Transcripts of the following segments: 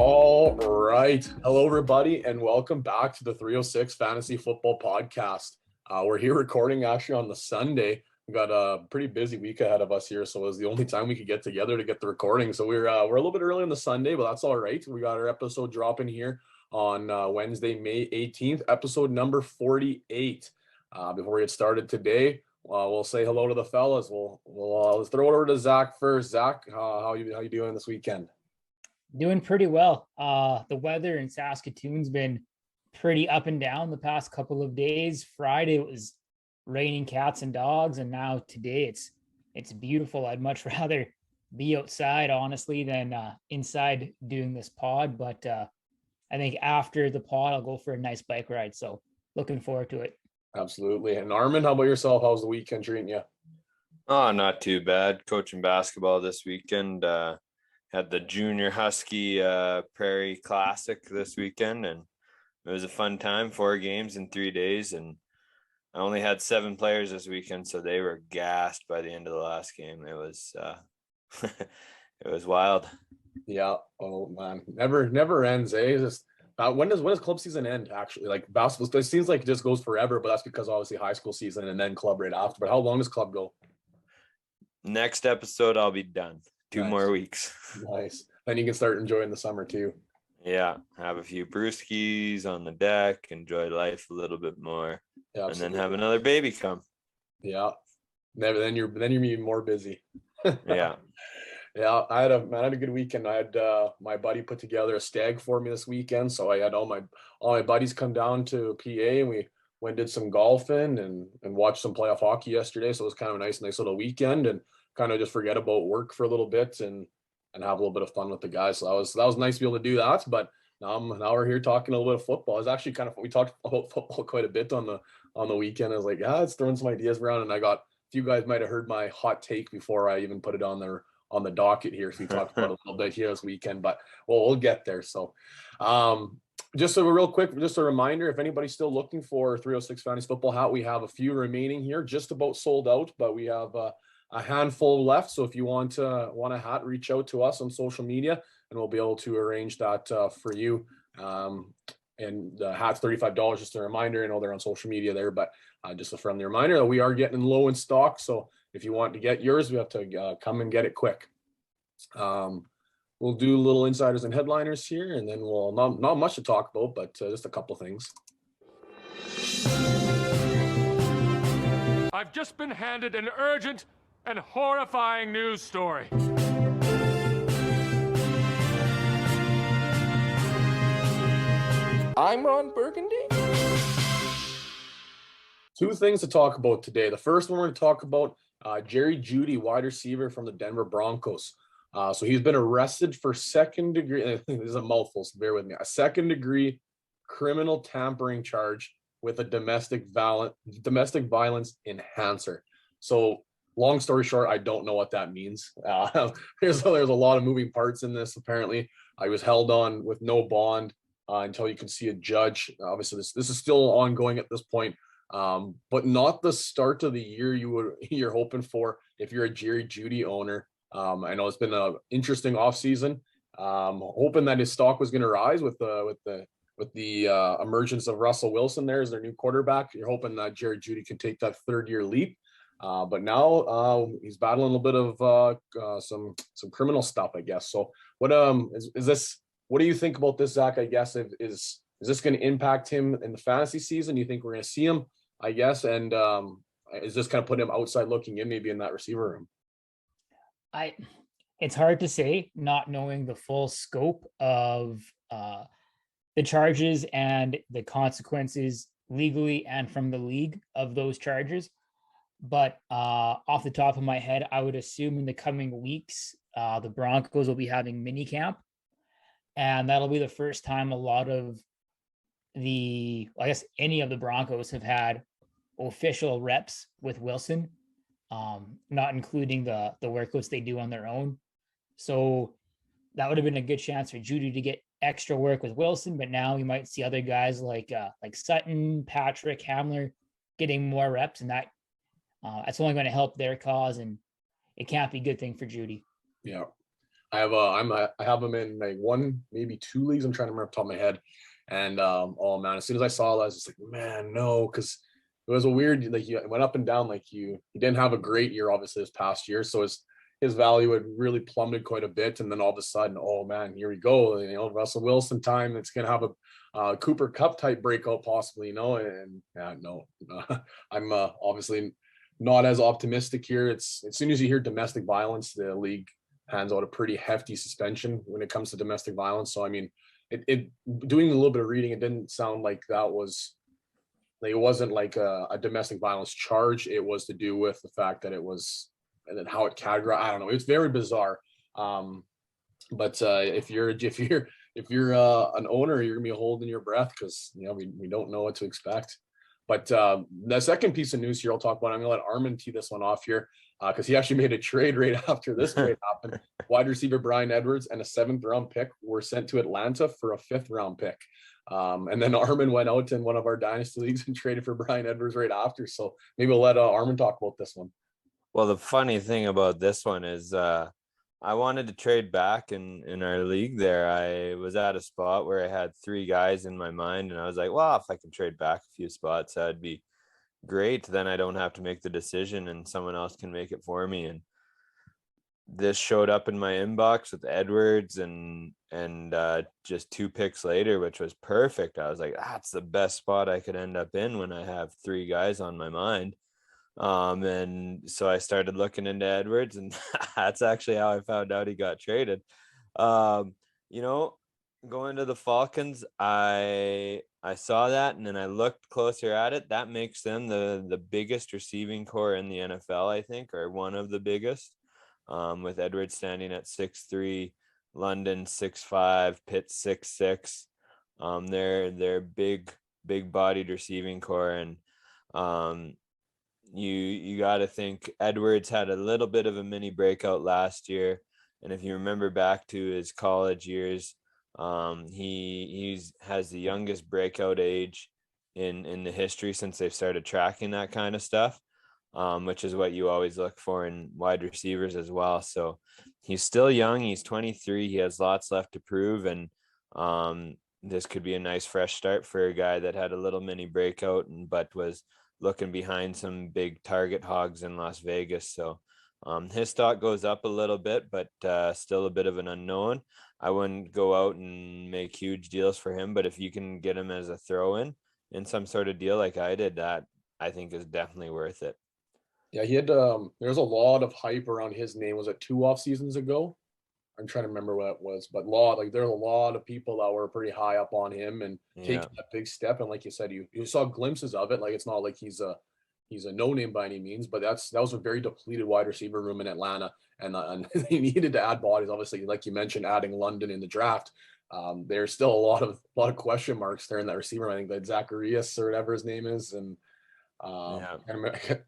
All right. Hello, everybody, and welcome back to the 306 Fantasy Football Podcast. We're here recording actually on the Sunday. We got a pretty busy week ahead of us here, so it was the only time we could get together to get the recording. So we're a little bit early on the Sunday, but that's all right. We got our episode dropping here on Wednesday, May 18th, episode number 48. Before we get started today, we'll say hello to the fellas. Let's throw it over to Zach first. Zach, how you doing this weekend? Doing pretty well. The weather in Saskatoon's been pretty up and down the past couple of days. Friday it was raining cats and dogs, and now today it's beautiful. I'd much rather be outside, honestly, than inside doing this pod. But I think after the pod, I'll go for a nice bike ride. So looking forward to it. Absolutely. And Armin, how about yourself? How's the weekend treating you? Oh, not too bad. Coaching basketball this weekend. Had the Junior Husky Prairie Classic this weekend, and it was a fun time. 4 games in 3 days, and I only had 7 players this weekend, so they were gassed by the end of the last game. It was it was wild. Yeah. Oh man, never ends. Just when does club season end? Actually, like basketball, it seems like it just goes forever, but that's because obviously high school season and then club right after. But how long does club go? Next episode, I'll be done. 2 more weeks. Nice. Then you can start enjoying the summer too. Yeah, have a few brewskis on the deck, enjoy life a little bit more, yeah, and then have another baby come. Yeah, then you're even more busy. Yeah. Yeah, I had a good weekend. I had my buddy put together a stag for me this weekend, so I had all my buddies come down to PA, and we went and did some golfing and watched some playoff hockey yesterday. So it was kind of a nice little weekend, and kind of just forget about work for a little bit and have a little bit of fun with the guys. So that was nice to be able to do that. But now we're here talking a little bit of football. It's actually we talked about football quite a bit on the weekend. I was like, yeah, it's throwing some ideas around, and I got a few guys might have heard my hot take before I even put it on the docket here. So we talked about it a little bit here this weekend, but we'll get there. So just a real quick, just a reminder, if anybody's still looking for 306 Fantasy Football hat, we have a few remaining here, just about sold out, but we have a handful left. So if you want a hat, reach out to us on social media and we'll be able to arrange that for you. And the hat's $35, just a reminder. I know they're on social media there, but just a friendly reminder that we are getting low in stock. So if you want to get yours, we have to come and get it quick. We'll do little insiders and headliners here, and then we'll not much to talk about, but just a couple things. I've just been handed an urgent and horrifying news story. I'm Ron Burgundy. 2 things to talk about today. The first one we're going to talk about Jerry Jeudy, wide receiver from the Denver Broncos. So he's been arrested for second-degree. This is a mouthful, so bear with me. A second-degree criminal tampering charge with a domestic violence enhancer. So long story short, I don't know what that means. There's a lot of moving parts in this. Apparently, I was held on with no bond until you can see a judge. Obviously, this is still ongoing at this point, but not the start of the year you're hoping for if you're a Jerry Jeudy owner. I know it's been an interesting offseason. Hoping that his stock was going to rise with the emergence of Russell Wilson there as their new quarterback. You're hoping that Jerry Jeudy can take that 3rd-year leap. But now he's battling a little bit of some criminal stuff, I guess. So what is this? What do you think about this, Zach? I guess is this going to impact him in the fantasy season? Do you think we're going to see him? I guess, and is this kind of putting him outside looking in, maybe in that receiver room? It's hard to say, not knowing the full scope of the charges and the consequences legally and from the league of those charges. But off the top of my head, I would assume in the coming weeks, the Broncos will be having mini camp. And that'll be the first time a lot of any of the Broncos have had official reps with Wilson, not including the workouts they do on their own. So that would have been a good chance for Jeudy to get extra work with Wilson, but now we might see other guys like Sutton, Patrick, Hamler getting more reps, and that's only going to help their cause, and it can't be a good thing for Jeudy. Yeah. I have him in like one, maybe two leagues. I'm trying to remember off the top of my head. And oh man, as soon as I saw it, I was just like, man, no, because it was a weird, like, he went up and down. Like, he didn't have a great year, obviously, this past year. So his value had really plummeted quite a bit. And then all of a sudden, oh man, here we go. You know, Russell Wilson time. It's gonna have a Cooper Cup type breakout possibly, you know. And yeah, no, I'm obviously not as optimistic here. It's as soon as you hear domestic violence, the league hands out a pretty hefty suspension when it comes to domestic violence. So I mean, it doing a little bit of reading, it didn't sound like that was like, it wasn't like a domestic violence charge. It was to do with the fact that it was, and then how it categorized. I don't know. It's very bizarre. But if you're an owner, you're gonna be holding your breath, because you know we don't know what to expect. But the second piece of news here I'll talk about, I'm gonna let Armin tee this one off here, because he actually made a trade right after this trade happened. Wide receiver Bryan Edwards and a 7th round pick were sent to Atlanta for a 5th round pick. And then Armin went out in one of our dynasty leagues and traded for Bryan Edwards right after. So maybe we'll let Armin talk about this one. Well, the funny thing about this one is I wanted to trade back in our league there. I was at a spot where I had 3 guys in my mind, and I was like, well, if I can trade back a few spots, that'd be great. Then I don't have to make the decision and someone else can make it for me. And this showed up in my inbox with Edwards and just 2 picks later, which was perfect. I was like, that's the best spot I could end up in when I have 3 guys on my mind. And so I started looking into Edwards, and that's actually how I found out he got traded. You know, going to the Falcons, I saw that, and then I looked closer at it. That makes them the biggest receiving core in the NFL, I think, or one of the biggest. With Edwards standing at 6'3", London 6'5", Pitt 6'6". They're big bodied receiving core, and you got to think Edwards had a little bit of a mini breakout last year, and if you remember back to his college years, he has the youngest breakout age in the history since they've started tracking that kind of stuff, which is what you always look for in wide receivers as well. So he's still young. He's 23. He has lots left to prove, and this could be a nice fresh start for a guy that had a little mini breakout but was looking behind some big target hogs in Las Vegas. So his stock goes up a little bit, but still a bit of an unknown. I wouldn't go out and make huge deals for him, but if you can get him as a throw-in in some sort of deal like I did, that I think is definitely worth it. Yeah, he had there's a lot of hype around his name. Was it 2 off seasons ago? I'm trying to remember what it was, but there's a lot of people that were pretty high up on him and taking that big step. And like you said, you saw glimpses of it. Like, it's not like he's a no name by any means, but that was a very depleted wide receiver room in Atlanta, and they needed to add bodies. Obviously, like you mentioned, adding London in the draft. There's still a lot of question marks there in that receiver. I think that Zacharias or whatever his name is, and can't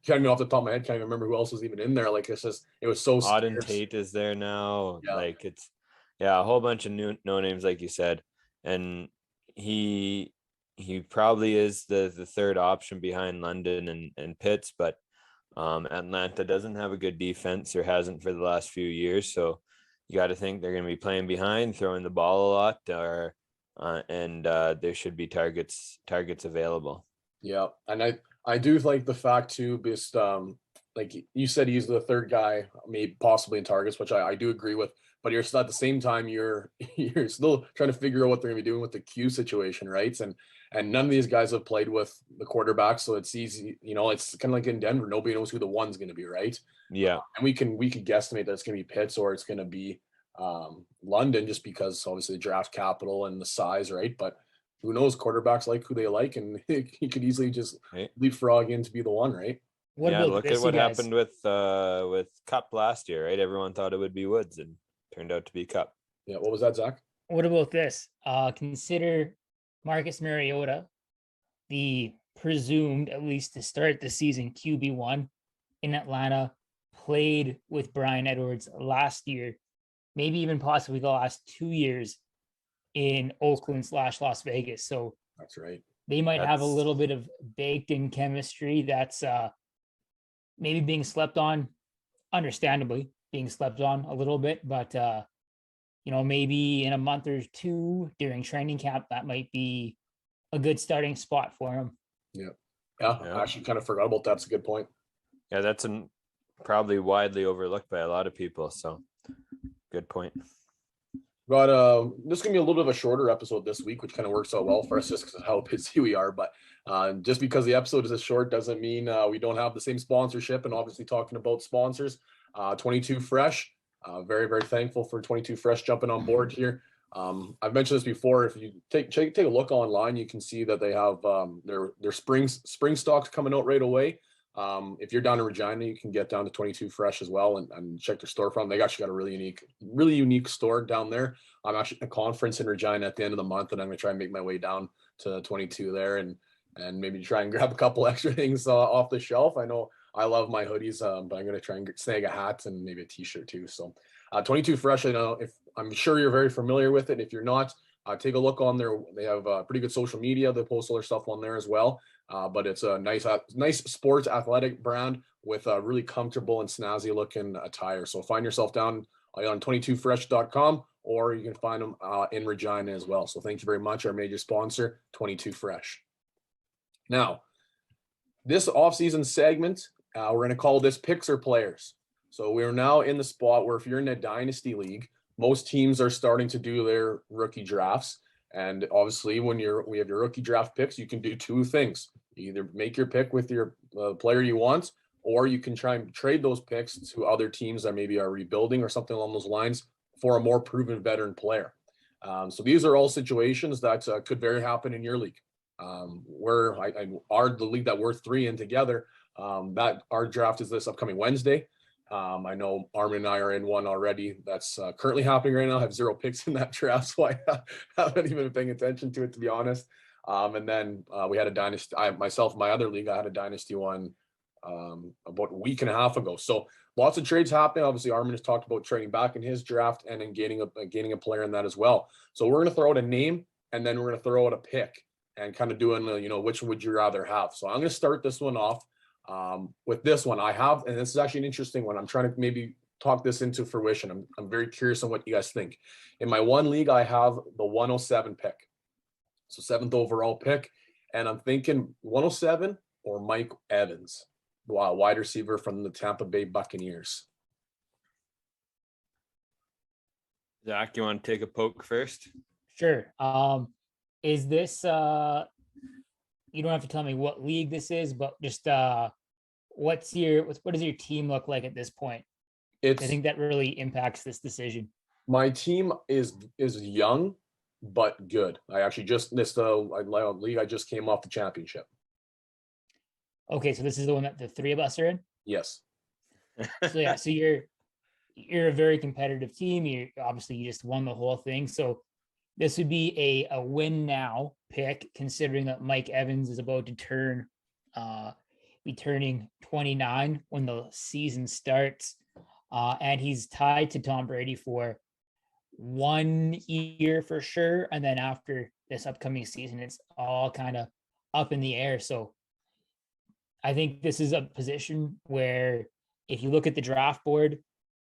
even off the top of my head, can't even remember who else was even in there. Like, it was so Auden Tate is there now. Yeah. Like, it's a whole bunch of new no names, like you said, and he probably is the 3rd option behind London and Pitts, but Atlanta doesn't have a good defense, or hasn't for the last few years, so you got to think they're going to be playing behind, throwing the ball a lot, and there should be targets available. Yeah, and I do like the fact too, because like you said, he's the 3rd guy, maybe possibly in targets, which I do agree with. But you're still, at the same time, you're still trying to figure out what they're going to be doing with the Q situation, right? And none of these guys have played with the quarterback, so it's easy. You know, it's kind of like in Denver, nobody knows who the one's going to be, right? Yeah, and we could guesstimate that it's going to be Pitts or it's going to be London, just because obviously the draft capital and the size, right? But who knows? Quarterbacks like who they like, and he could easily just leapfrog in to be the one, right? Look at what happened with Cup last year, right? Everyone thought it would be Woods, and turned out to be Cup. Yeah, what was that, Zach? What about this? Consider Marcus Mariota, the presumed, at least to start the season, QB1 in Atlanta, played with Bryan Edwards last year, maybe even possibly the last 2 years in Oakland / Las Vegas. So that's right. They might have a little bit of baked in chemistry that's maybe being slept on, understandably being slept on a little bit, but maybe in a month or two during training camp, that might be a good starting spot for him. Yeah. I actually kind of forgot about that. That's a good point. Yeah, that's probably widely overlooked by a lot of people. So good point. But this is gonna be a little bit of a shorter episode this week, which kind of works out well for us just because of how busy we are. But just because the episode is this short doesn't mean we don't have the same sponsorship. And obviously, talking about sponsors, 22 Fresh. Very, very thankful for 22 Fresh jumping on board here. I've mentioned this before. If you take a look online, you can see that they have their spring stocks coming out right away. If you're down in Regina, you can get down to 22 Fresh as well and check their storefront. They actually got a really unique store down there. I'm actually at a conference in Regina at the end of the month, and I'm going to try and make my way down to 22 there and maybe try and grab a couple extra things off the shelf. I know I love my hoodies, but I'm going to try and snag a hat and maybe a t-shirt too. So 22 Fresh, I'm sure you're very familiar with it. If you're not, take a look on there. They have pretty good social media. They post all their stuff on there as well. But it's a nice sports athletic brand with a really comfortable and snazzy looking attire. So find yourself down on 22fresh.com, or you can find them in Regina as well. So thank you very much. Our major sponsor, 22 Fresh. Now, this offseason segment, we're going to call this Picks or Players. So we're now in the spot where if you're in a dynasty league, most teams are starting to do their rookie drafts. And obviously, when we have your rookie draft picks, you can do two things. You either make your pick with your player you want, or you can try and trade those picks to other teams that maybe are rebuilding or something along those lines for a more proven veteran player. So these are all situations that could very happen in your league. Where the league that we're three in together, that our draft is this upcoming Wednesday. I know Armin and I are in one already that's currently happening right now. I have 0 picks in that draft, so I haven't even been paying attention to it, to be honest. And then we had a dynasty. My other league, I had a dynasty one about a week and a half ago. So lots of trades happening. Obviously, Armin has talked about trading back in his draft and then gaining a player in that as well. So we're going to throw out a name, and then we're going to throw out a pick and kind of doing which one would you rather have. So I'm going to start this one off. With this one, and this is actually an interesting one. I'm trying to maybe talk this into fruition. I'm very curious on what you guys think. In my one league, I have the 107 pick. So 7th overall pick. And I'm thinking 107 or Mike Evans, wide receiver from the Tampa Bay Buccaneers. Zach, you want to take a poke first? Sure. Is this you don't have to tell me what league this is, but just what does your team look like at this point? I think that really impacts this decision. My team is young but good. I actually just missed a league. I just came off the championship. Okay, so this is the one that the three of us are in? Yes. So yeah, so you're a very competitive team. You just won the whole thing. So this would be a win now pick, considering that Mike Evans is about to be turning 29 when the season starts. And he's tied to Tom Brady for 1 year for sure. And then after this upcoming season, it's all kind of up in the air. So I think this is a position where if you look at the draft board,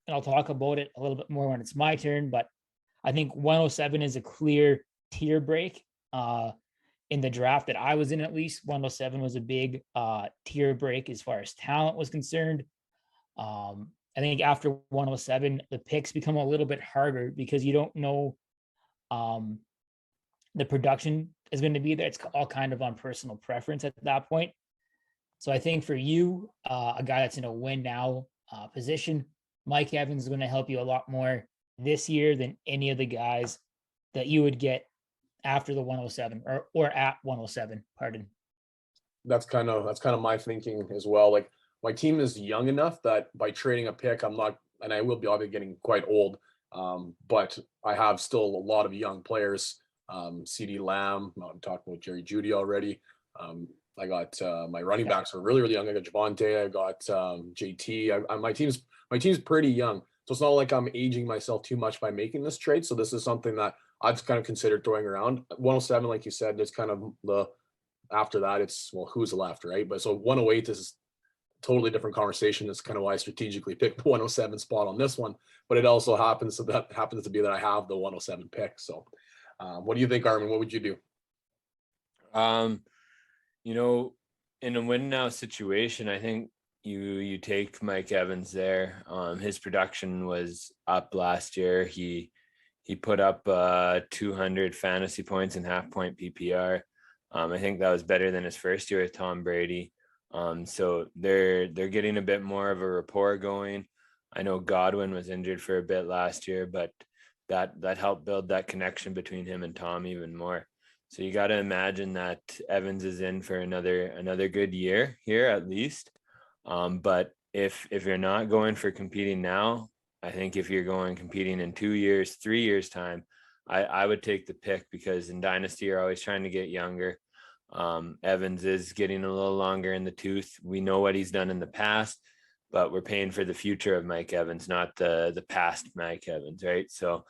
and I'll talk about it a little bit more when it's my turn, but I think 107 is a clear tier break. In the draft that I was in, at least 107 was a big tier break as far as talent was concerned. I think after 107, the picks become a little bit harder because you don't know the production is going to be there. It's all kind of on personal preference at that point. So I think for you, a guy that's in a win now position, Mike Evans is going to help you a lot more this year than any of the guys that you would get after the 107 or at 107, pardon. That's kind of my thinking as well. Like, my team is young enough that by trading a pick, I will be obviously getting quite old. But I have still a lot of young players. CD Lamb, I'm talking about Jerry Jeudy already. I got my running backs are really, really young. I got Javonte, I got JT. My team's pretty young. So it's not like I'm aging myself too much by making this trade. So this is something that I've kind of considered throwing around. 107, like you said, there's kind of after that, it's, well, who's left, right? But so 108 is totally different conversation. That's kind of why I strategically picked the 107 spot on this one. But it also happens to be that I have the 107 pick. So, what do you think, Armin? What would you do? You know, in a win now situation, I think you take Mike Evans there. His production was up last year. He put up 200 fantasy points and half point PPR. I think that was better than his first year with Tom Brady. So they're getting a bit more of a rapport going. I know Godwin was injured for a bit last year, but that helped build that connection between him and Tom even more. So you got to imagine that Evans is in for another good year here at least. But if you're not going for competing now, I think if you're going competing in 2 years, 3 years time, I would take the pick, because in Dynasty you're always trying to get younger. Evans is getting a little longer in the tooth. We know what he's done in the past, but we're paying for the future of Mike Evans, not the past Mike Evans, right? So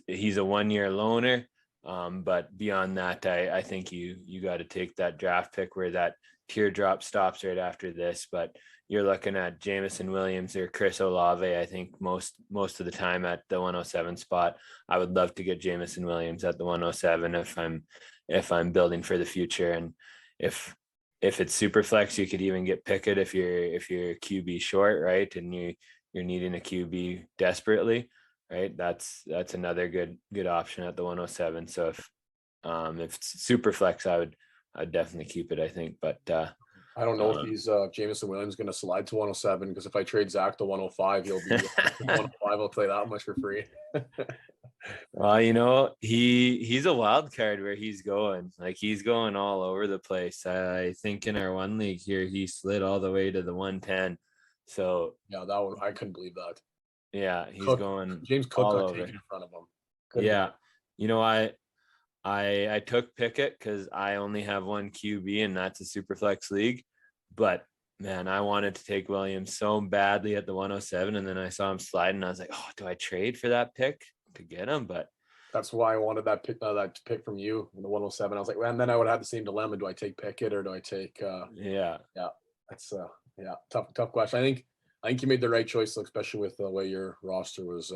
he's a 1 year loaner. But beyond that, I think you got to take that draft pick where that teardrop stops right after this. But you're looking at Jameson Williams or Chris Olave. I think most of the time at the 107 spot. I would love to get Jameson Williams at the 107 if I'm building for the future. And if it's super flex, you could even get Pickett if you're QB short, right? And you're needing a QB desperately. Right, that's another good option at the 107. So if it's super flex, I'd definitely keep it, I think. But I don't know if he's Jameson Williams going to slide to 107, because if I trade Zach to 105, he'll be 105. I'll play that much for free. Well, you know, he's a wild card where he's going. Like, he's going all over the place. I think in our one league here, he slid all the way to the 110. So yeah, that one, I couldn't believe that. Yeah, he's going James Cook all got over. taken in front of him. Yeah, you know, I took Pickett because I only have one QB, and that's a super flex league. But man, I wanted to take Williams so badly at the 107, and then I saw him sliding, and I was like, oh, do I trade for that pick to get him? But that's why I wanted that pick from you in the 107. I was like, well, and then I would have the same dilemma: do I take Pickett or do I take? Yeah, that's tough question. I think you made the right choice, especially with the way your roster was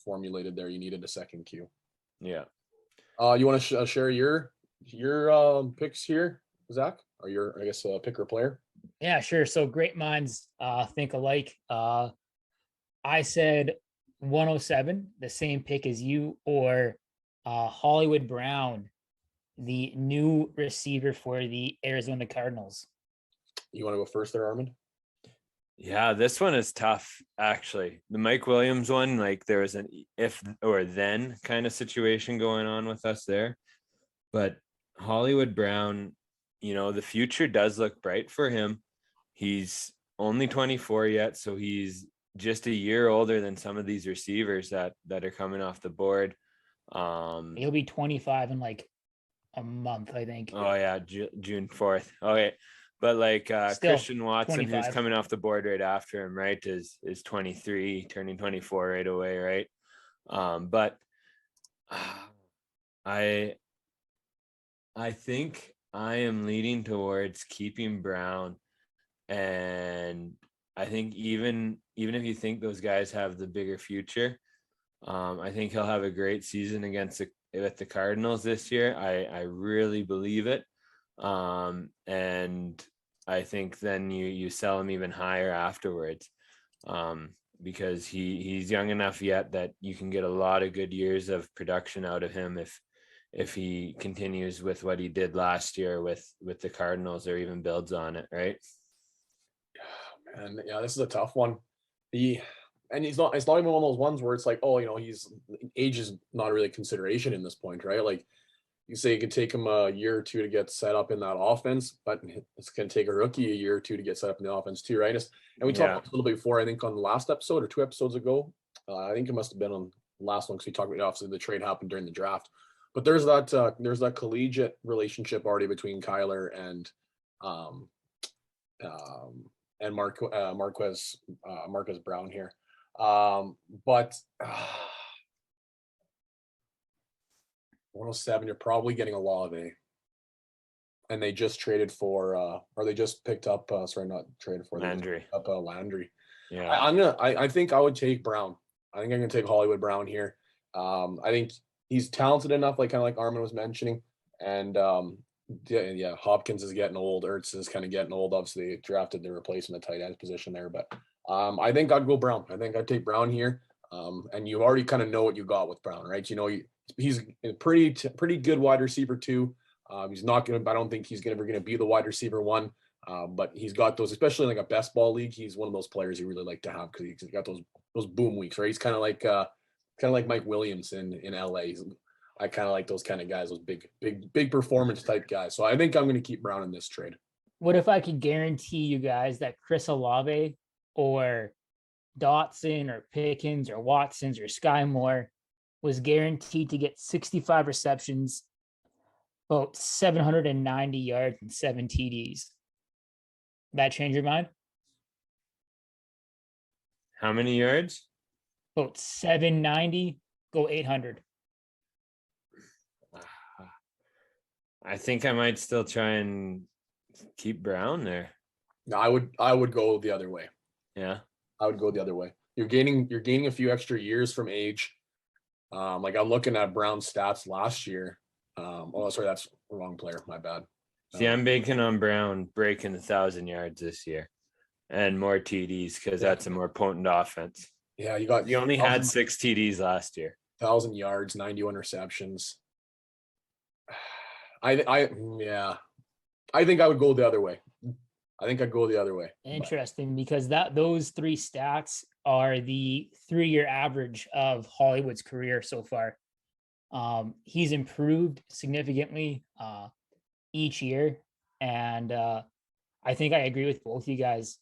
formulated there. You needed a second Q. Yeah. You want to share your picks here, Zach, or your, I guess, picker player? Yeah, sure. So great minds think alike. I said 107, the same pick as you, or Hollywood Brown, the new receiver for the Arizona Cardinals. You want to go first there, Armin? Yeah, this one is tough, actually. The Mike Williams one, like, there was an if or then kind of situation going on with us there. But Hollywood Brown, you know, the future does look bright for him. He's only 24 yet, so he's just a year older than some of these receivers that are coming off the board. He'll be 25 in like a month, I think. Oh yeah, June 4th. Okay. But like Christian Watson, 25. who's coming off the board right after him, right, is 23, turning 24 right away, right? But I think I am leaning towards keeping Brown, and I think even if you think those guys have the bigger future, I think he'll have a great season with the Cardinals this year. I really believe it. And I think then you sell him even higher afterwards, because he's young enough yet that you can get a lot of good years of production out of him if he continues with what he did last year with the Cardinals, or even builds on it, right? And yeah, this is a tough one. It's not even one of those ones where it's like, oh, you know, age is not really a consideration in this point, right? Like, you say it could take him a year or two to get set up in that offense, but it's going to take a rookie a year or two to get set up in the offense too, right? And we talked about a little bit before, I think on the last episode or 2 episodes ago. I think it must have been on the last one, because we talked about, obviously, the trade happened during the draft. But there's that collegiate relationship already between Kyler and Marquez Brown here. But 107, you're probably getting Olave. and they just traded for, or they just picked up, sorry, not traded for, Landry. up Landry. Yeah. I think I would take Brown. I think I'm gonna take Hollywood Brown here. I think he's talented enough, like kind of like Armin was mentioning, and yeah, Hopkins is getting old. Ertz is kind of getting old. Obviously, they drafted the replacement tight end position there, but I think I'd go Brown. I think I'd take Brown here. And you already kind of know what you got with Brown, right? You know, he's a pretty good wide receiver too. He's not gonna. I don't think he's ever gonna be the wide receiver one. But he's got those, especially in like a best ball league. He's one of those players you really like to have because he's got those boom weeks, right? He's kind of like Mike Williams in LA. I kind of like those kind of guys, those big performance type guys. So I think I'm going to keep Brown in this trade. What if I could guarantee you guys that Chris Olave or Dotson or Pickens or Watsons or Sky Moore was guaranteed to get 65 receptions, about 790 yards and 7 TDs? That change your mind? How many yards? About 790, go 800. I think I might still try and keep Brown there. No, I would go the other way. Yeah. I would go the other way. You're gaining a few extra years from age. Like I'm looking at Brown's stats last year. Oh, sorry, that's the wrong player. My bad. See, I'm banking on Brown breaking 1,000 yards this year and more TDs because that's a more potent offense. Yeah, you only had 6 TDs last year. 1,000 yards, 91 receptions. I think I would go the other way. I think I'd go the other way. Interesting, because those 3 stats are the 3-year average of Hollywood's career so far. He's improved significantly each year, and I think I agree with both you guys.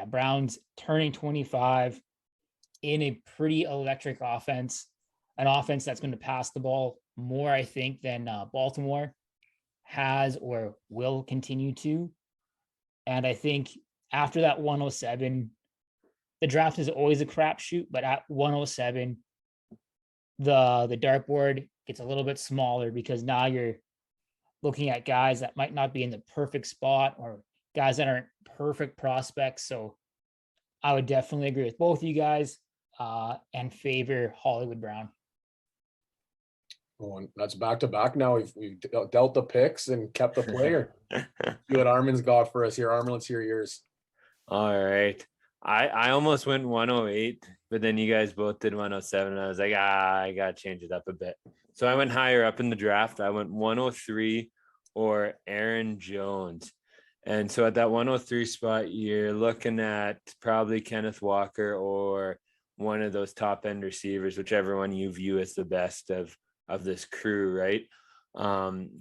Brown's turning 25 in a pretty electric offense, an offense that's going to pass the ball more, I think, than Baltimore has or will continue to. And I think after that 107, the draft is always a crapshoot, but at 107, the dartboard gets a little bit smaller because now you're looking at guys that might not be in the perfect spot or guys that aren't perfect prospects. So I would definitely agree with both of you guys and favor Hollywood Brown. Oh, and that's back to back now. We've dealt the picks and kept the player. See what Armin's got for us here. Armin, let's hear yours. All right. I almost went 108, but then you guys both did 107. And I was like, I got to change it up a bit. So I went higher up in the draft. I went 103 or Aaron Jones. And so at that 103 spot, you're looking at probably Kenneth Walker or one of those top end receivers, whichever one you view as the best of this crew, right?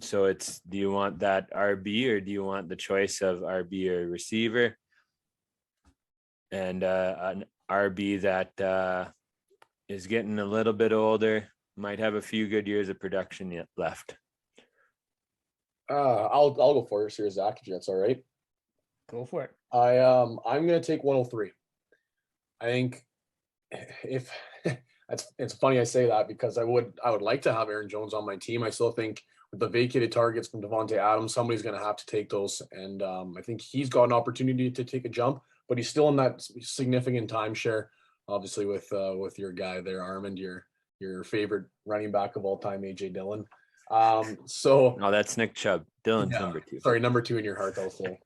So it's, do you want that RB or do you want the choice of RB or receiver? And an RB that is getting a little bit older, might have a few good years of production yet left. I'll go first here, Zach, if that's all right. Go for it. I'm gonna take 103. I think if it's funny I say that because I would like to have Aaron Jones on my team. I still think with the vacated targets from Devontae Adams, somebody's gonna have to take those, and I think he's got an opportunity to take a jump, but he's still in that significant timeshare. Obviously, with your guy there, Armand, your favorite running back of all time, AJ Dillon. So that's Nick Chubb. Dillon's number 2. Sorry, number 2 in your heart, also.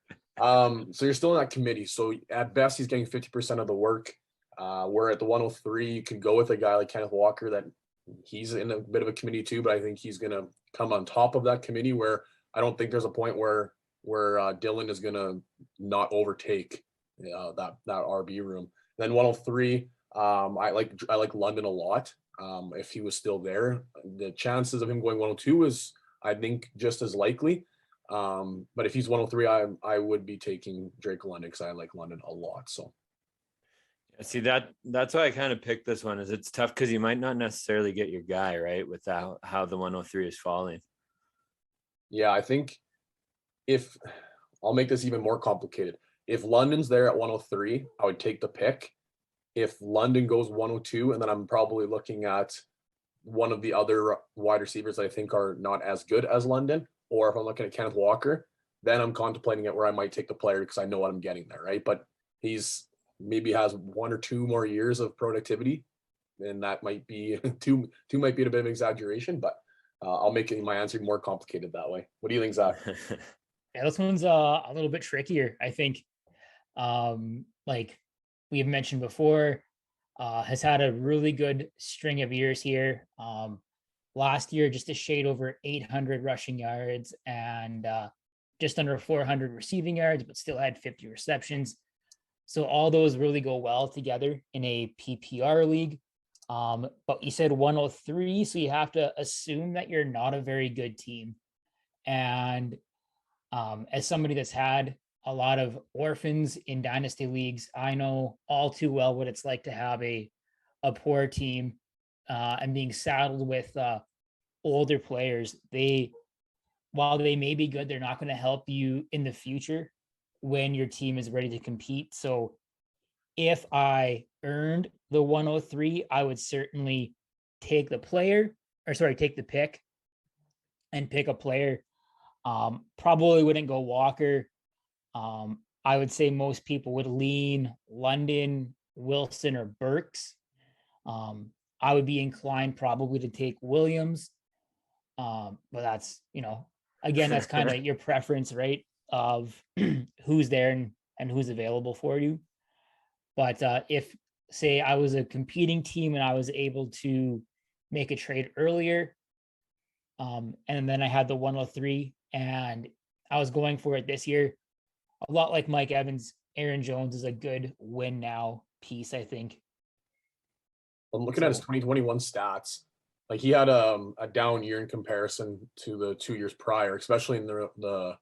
So you're still in that committee. So at best, he's getting 50% of the work. Where at the 103, you can go with a guy like Kenneth Walker that he's in a bit of a committee too, but I think he's going to come on top of that committee where I don't think there's a point where Dillon is going to not overtake that RB room. Then 103, I like London a lot. If he was still there, the chances of him going 102 is, I think, just as likely. But if he's 103, I would be taking Drake London because I like London a lot. So see, that's why I kind of picked this one. Is it's tough because you might not necessarily get your guy right with how the 103 is falling. Yeah, I think if I'll make this even more complicated. If London's there at 103, I would take the pick. If London goes 102, and then I'm probably looking at one of the other wide receivers that I think are not as good as London, or if I'm looking at Kenneth Walker, then I'm contemplating it where I might take the player because I know what I'm getting there, right? But he's maybe has 1 or 2 more years of productivity, and that might be two might be a bit of exaggeration, but I'll make my answer more complicated that way. What do you think, Zach? Yeah, this one's a little bit trickier, I think. Like we have mentioned before, has had a really good string of years here. Last year, just a shade over 800 rushing yards and just under 400 receiving yards, but still had 50 receptions. So all those really go well together in a PPR league. But you said 103, so you have to assume that you're not a very good team. And as somebody that's had a lot of orphans in dynasty leagues, I know all too well what it's like to have a poor team and being saddled with older players. While they may be good, they're not going to help you in the future when your team is ready to compete. So if I earned the 103, I would certainly take the pick and pick a player. Probably wouldn't go Walker. I would say most people would lean London, Wilson, or Burks. I would be inclined probably to take Williams. But that's, again, that's kind of your preference, right? Of who's there and who's available for you. But if, say, I was a competing team and I was able to make a trade earlier, and then I had the 103 and I was going for it this year, a lot like Mike Evans, Aaron Jones is a good win now piece, I think. I'm looking at his 2021 stats. Like he had a down year in comparison to the 2 years prior, especially in the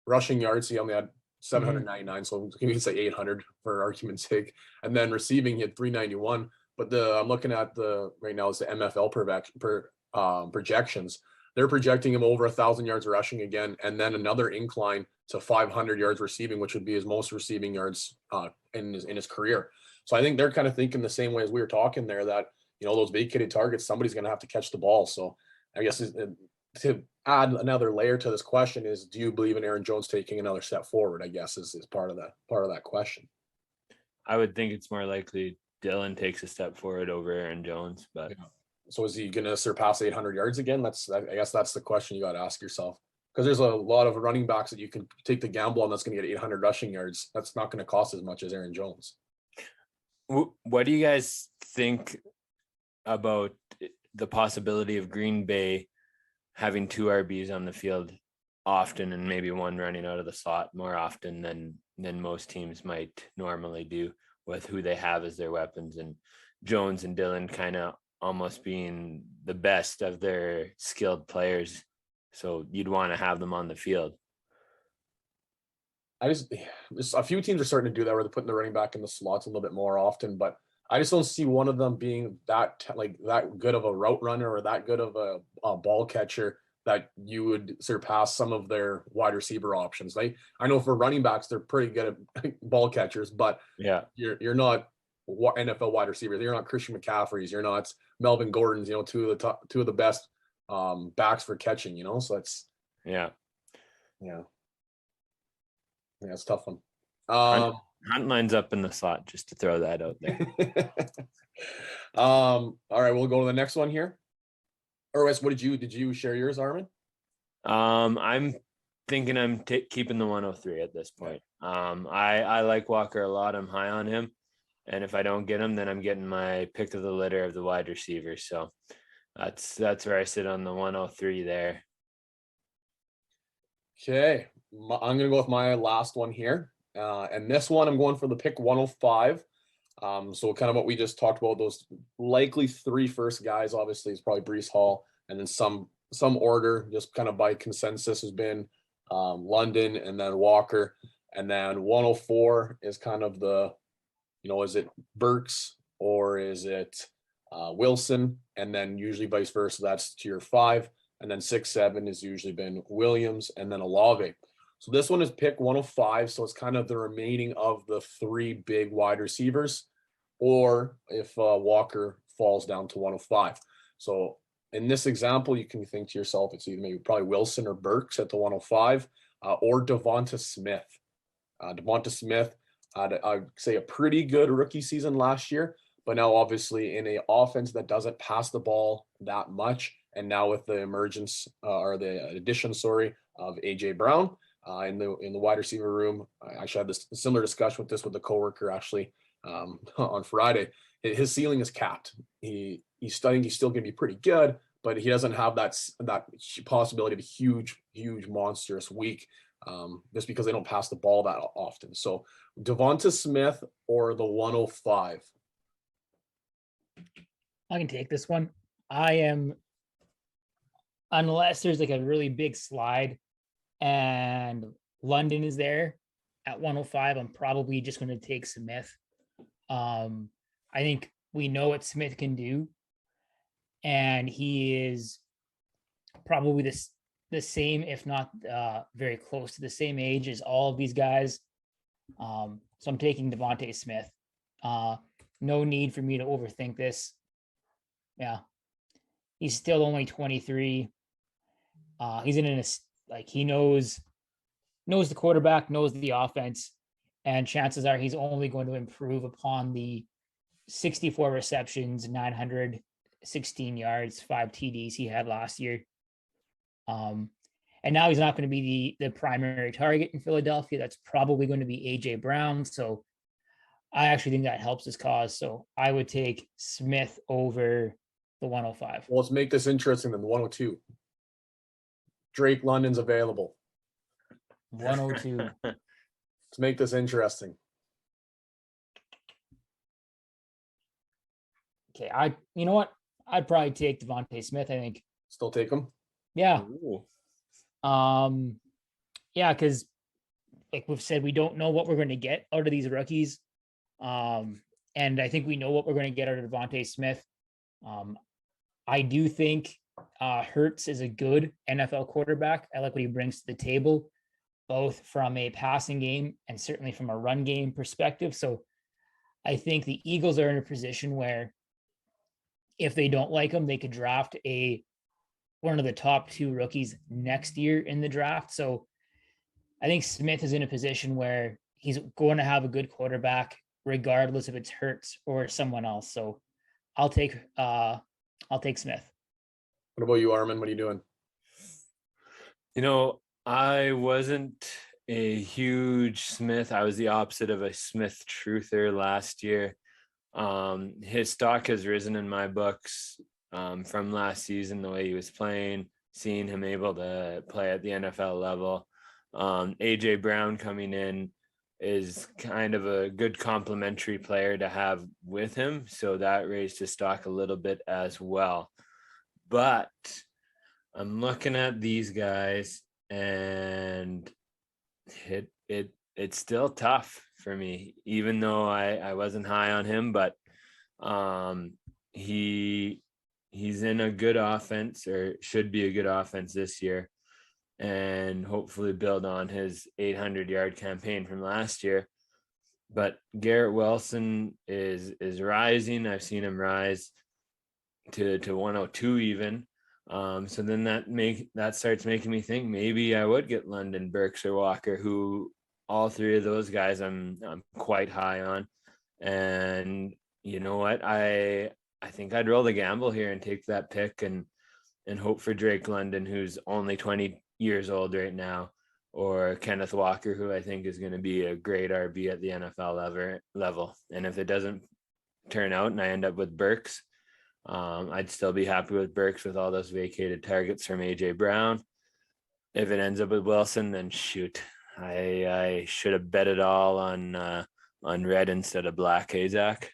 rushing yards. He only had 799, so you can say 800 for argument's sake. And then receiving, he had 391. But I'm looking at right now is the MFL projections. They're projecting him over 1,000 yards rushing again, and then another incline to 500 yards receiving, which would be his most receiving yards in his career. So I think they're kind of thinking the same way as we were talking there, that those vacated targets, somebody's going to have to catch the ball. So I guess to add another layer to this question is, do you believe in Aaron Jones taking another step forward? I guess is part of that question. I would think it's more likely Dylan takes a step forward over Aaron Jones, but. Yeah. So is he going to surpass 800 yards again? I guess that's the question you got to ask yourself, because there's a lot of running backs that you can take the gamble on that's going to get 800 rushing yards. That's not going to cost as much as Aaron Jones. What do you guys think about the possibility of Green Bay having 2 RBs on the field often and maybe one running out of the slot more often than most teams might normally do, with who they have as their weapons, and Jones and Dylan kind of almost being the best of their skilled players? So you'd want to have them on the field. Just a few teams are starting to do that, where they're putting the running back in the slots a little bit more often, but I just don't see one of them being that good of a route runner or that good of a ball catcher that you would surpass some of their wide receiver options. I know for running backs, they're pretty good at ball catchers, but yeah, you're not NFL wide receivers. You're not Christian McCaffrey's. You're not Melvin Gordon's. Two of the best backs for catching. So that's yeah. It's a tough one. Hunt lines up in the slot, just to throw that out there. All right, we'll go to the next one here. Or Wes, did you share yours, Armin? I'm thinking I'm keeping the 103 at this point. I like Walker a lot. I'm high on him, and if I don't get him, then I'm getting my pick of the litter of the wide receiver. So that's where I sit on the 103 there. Okay, I'm gonna go with my last one here, and this one I'm going for the pick 105. So kind of what we just talked about, those likely 3 first guys, obviously is probably Breece Hall, and then some order, just kind of by consensus, has been London and then Walker, and then 104 is kind of the, is it Burks or is it Wilson, and then usually vice versa, that's tier 5, and then 6, 7 has usually been Williams and then Olave. So this one is pick 105, so it's kind of the remaining of the 3 big wide receivers, or if Walker falls down to 105. So in this example, you can think to yourself, it's either maybe probably Wilson or Burks at the 105, or Devonta Smith. Devonta Smith had, I'd say, a pretty good rookie season last year, but now obviously in a offense that doesn't pass the ball that much, and now with the emergence or the addition, of AJ Brown in the wide receiver room. I actually had this similar discussion with a coworker actually on Friday. His ceiling is capped. He's studying. He's still going to be pretty good, but he doesn't have that possibility of a huge monstrous week just because they don't pass the ball that often. So Devonta Smith or the 105. I can take this one. Unless there's like a really big slide and London is there at 105, I'm probably just going to take Smith. I think we know what Smith can do, and he is probably the same, if not very close to the same age as all of these guys. So I'm taking Devonta Smith. No need for me to overthink this. Yeah. He's still only 23. He's he knows the quarterback, knows the offense, and chances are he's only going to improve upon the 64 receptions, 916 yards, 5 TDs he had last year. And now he's not going to be the primary target in Philadelphia. That's probably going to be AJ Brown. So I actually think that helps his cause. So I would take Smith over the 105. Well, let's make this interesting than the 102. Drake London's available. 102. Let's make this interesting. Okay, you know what? I'd probably take Devonta Smith, I think. Still take him? Yeah. Ooh. Yeah, because like we've said, we don't know what we're going to get out of these rookies. And I think we know what we're going to get out of Devonta Smith. I do think Hurts is a good NFL quarterback. I like what he brings to the table, both from a passing game and certainly from a run game perspective. So I think the Eagles are in a position where if they don't like him, they could draft one of the top 2 rookies next year in the draft. So I think Smith is in a position where he's going to have a good quarterback, regardless if it's Hurts or someone else. So I'll take Smith. What about you, Armin? What are you doing? I wasn't a huge Smith. I was the opposite of a Smith truther last year. His stock has risen in my books from last season, the way he was playing, seeing him able to play at the NFL level. AJ Brown coming in is kind of a good complementary player to have with him. So that raised his stock a little bit as well. But I'm looking at these guys and it's still tough for me, even though I wasn't high on him, but he's in a good offense, or should be a good offense this year, and hopefully build on his 800-yard campaign from last year. But Garrett Wilson is rising. I've seen him rise to 102 even. So then that starts making me think maybe I would get London, Burks, or Walker, who all 3 of those guys I'm quite high on. And you know what? I think I'd roll the gamble here and take that pick and hope for Drake London, who's only 20 years old right now, or Kenneth Walker, who I think is going to be a great RB at the NFL level. And if it doesn't turn out and I end up with Burks, I'd still be happy with Burks with all those vacated targets from AJ Brown. If it ends up with Wilson, then shoot, I should have bet it all on red instead of black. Hey, Zach?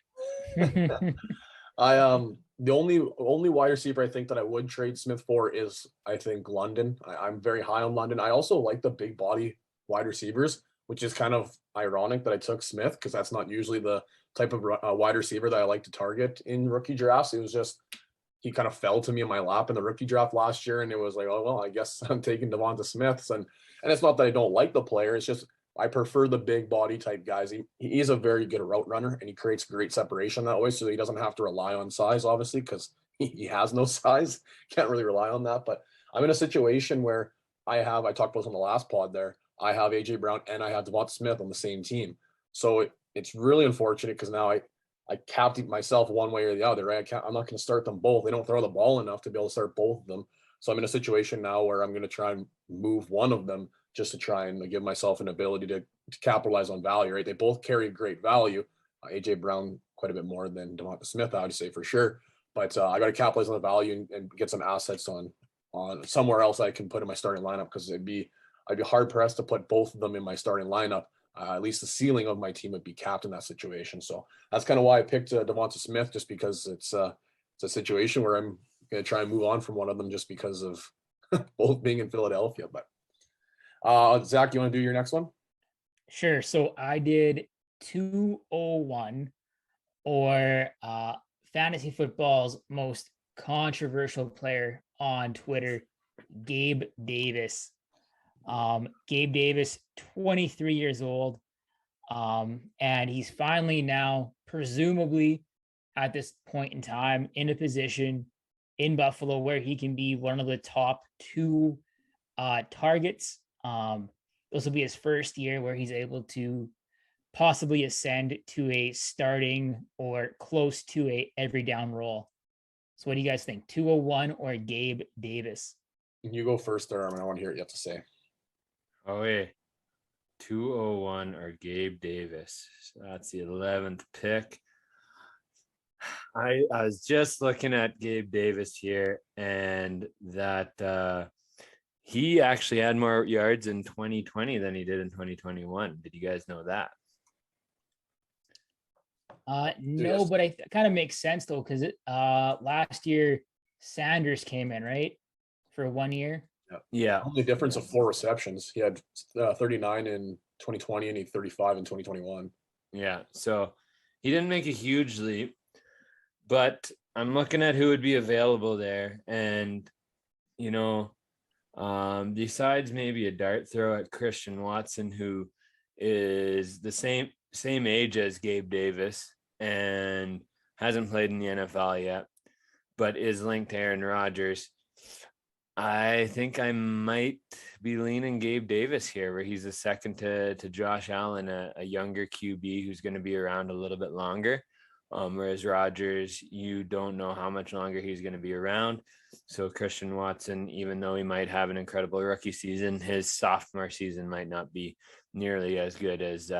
The only wide receiver I think that I would trade Smith for is, I think, London. I'm very high on London. I also like the big body wide receivers, which is kind of ironic that I took Smith, because that's not usually the type of wide receiver that I like to target in rookie drafts. It was just, he kind of fell to me in my lap in the rookie draft last year, and it was like, oh, well, I guess I'm taking Devonta Smith. And it's not that I don't like the player. It's just I prefer the big body type guys. He is a very good route runner, and he creates great separation that way, so he doesn't have to rely on size, obviously, because he has no size. Can't really rely on that. But I'm in a situation where I talked about this on the last pod there. I have AJ Brown and I have Devonta Smith on the same team. So it's really unfortunate because now I capped myself one way or the other, right? I'm not going to start them both. They don't throw the ball enough to be able to start both of them. So I'm in a situation now where I'm going to try and move one of them just to try and give myself an ability to capitalize on value, right? They both carry great value. AJ Brown quite a bit more than Devonta Smith, I would say for sure. But I got to capitalize on the value and get some assets on somewhere else I can put in my starting lineup, because I'd be hard pressed to put both of them in my starting lineup. At least the ceiling of my team would be capped in that situation. So that's kind of why I picked Devonta Smith, just because it's a situation where I'm going to try and move on from one of them just because of both being in Philadelphia. But Zach, you want to do your next one? Sure. So I did 201, or fantasy football's most controversial player on Twitter, Gabe Davis. Gabe Davis, 23 years old. And he's finally now, presumably at this point in time, in a position in Buffalo where he can be one of the top two targets. This will be his first year where he's able to possibly ascend to a starting or close to a every down role. So what do you guys think? 201 or Gabe Davis? You go first there, Armin. I want to hear what you have to say. Oh, wait. 201 or Gabe Davis. So that's the 11th pick. I was just looking at Gabe Davis here, and that he actually had more yards in 2020 than he did in 2021. Did you guys know that? No, but it kind of makes sense though, because last year Sanders came in, right, for 1 year. Yeah. Only difference of 4 receptions. He had 39 in 2020 and he had 35 in 2021. Yeah. So he didn't make a huge leap, but I'm looking at who would be available there. And, you know, besides maybe a dart throw at Christian Watson, who is the same age as Gabe Davis and hasn't played in the NFL yet, but is linked to Aaron Rodgers, I think I might be leaning Gabe Davis here, where he's a second to Josh Allen, a younger QB who's going to be around a little bit longer. Whereas Rodgers, you don't know how much longer he's going to be around. So Christian Watson, even though he might have an incredible rookie season, his sophomore season might not be nearly as good as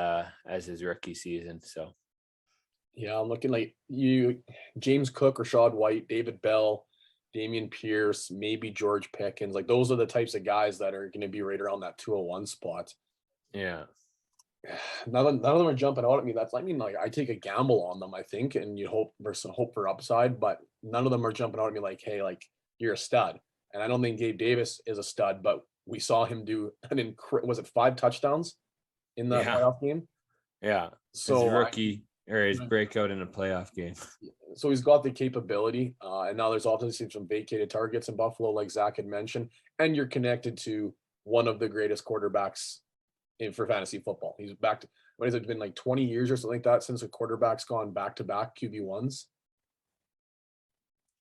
his rookie season. So, yeah, I'm looking like you, James Cook, Rashad White, David Bell, Damian Pierce, maybe George Pickens. Like those are the types of guys that are going to be right around that 201 spot. Yeah. None of them are jumping out at me. Like I take a gamble on them, I think, and you hope for upside, but none of them are jumping out at me like, hey, like you're a stud. And I don't think Gabe Davis is a stud, but we saw him do was it 5 touchdowns in the playoff game? Yeah. So his rookie or his breakout in a playoff game. So he's got the capability. And now there's obviously some vacated targets in Buffalo, like Zach had mentioned, and you're connected to one of the greatest quarterbacks for fantasy football. He's back to, what has it been, like 20 years or something like that since a quarterback's gone back-to-back QB1s?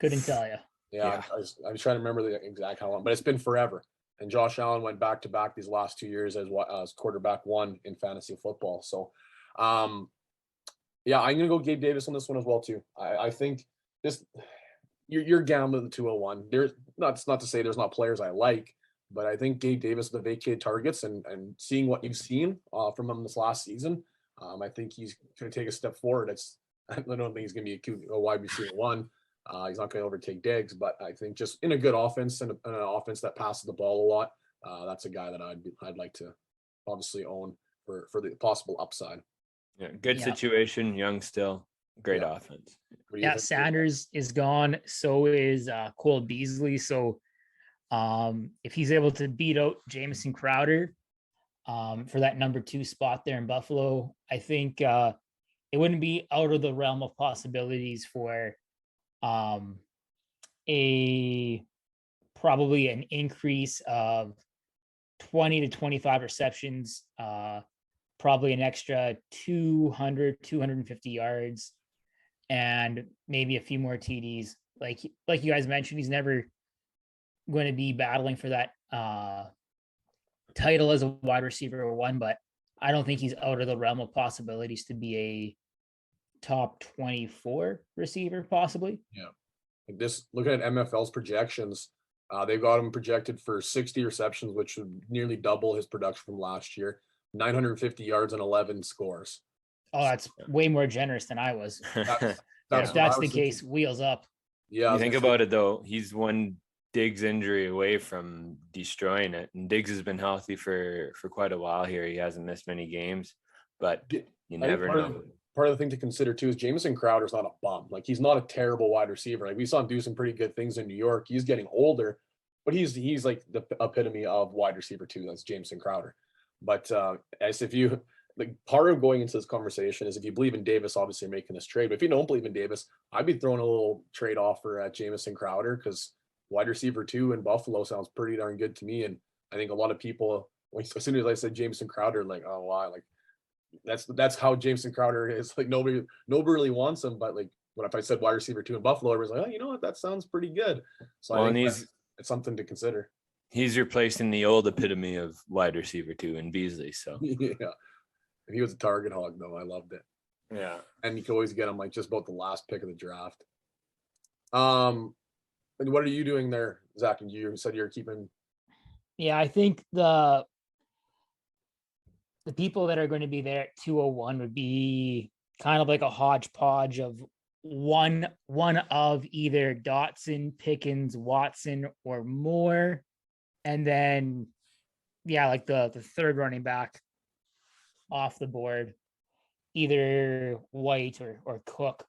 Couldn't tell you. Yeah. I was trying to remember the exact how long, but it's been forever. And Josh Allen went back-to-back these last 2 years as quarterback 1 in fantasy football. So, yeah, I'm going to go Gabe Davis on this one as well, too. I think this, you're gambling the 201. There's not to say there's not players I like, but I think Gabe Davis, the vacated targets and seeing what you've seen from him this last season, I think he's going to take a step forward. I don't think he's going to be a wide receiver 1. He's not going to overtake Diggs, but I think just in a good offense and an offense that passes the ball a lot, that's a guy that I'd like to obviously own for the possible upside. Yeah, good situation, young still, great offense. Yeah, Sanders is gone. So is Cole Beasley. So if he's able to beat out Jamison Crowder for that number 2 spot there in Buffalo, I think it wouldn't be out of the realm of possibilities for probably an increase of 20 to 25 receptions, probably an extra 250 yards, and maybe a few more TDs like you guys mentioned, he's never going to be battling for that title as a wide receiver one, but I don't think he's out of the realm of possibilities to be a top 24 receiver, possibly. Yeah. Like this, looking at MFL's projections, they've got him projected for 60 receptions, which would nearly double his production from last year, 950 yards and 11 scores. Oh, that's way more generous than I was. That's If that's the case, wheels up. Yeah. You think about it though, he's one Diggs injury away from destroying it. And Diggs has been healthy for quite a while here. He hasn't missed many games, but you never know. Part of the thing to consider too is Jamison Crowder's not a bum. Like he's not a terrible wide receiver. Like we saw him do some pretty good things in New York. He's getting older, but he's like the epitome of wide receiver too. That's Jamison Crowder. But as if you like, part of going into this conversation is if you believe in Davis, obviously making this trade. But if you don't believe in Davis, I'd be throwing a little trade offer at Jamison Crowder because wide receiver 2 in Buffalo sounds pretty darn good to me. And I think a lot of people, as soon as I said Jamison Crowder, like, oh wow, like that's how Jamison Crowder is. Like nobody really wants him, but like what if I said wide receiver 2 in Buffalo, everyone's like, oh, you know what, that sounds pretty good. So I think it's something to consider. He's replacing the old epitome of wide receiver 2 in Beasley. So yeah, he was a target hog though. I loved it. Yeah, and you can always get him like just about the last pick of the draft. And what are you doing there, Zach? And you said you're keeping. Yeah, I think the people that are going to be there at 201 would be kind of like a hodgepodge of one of either Dotson, Pickens, Watson, or Moore. And then, yeah, like the third running back off the board, either White or Cook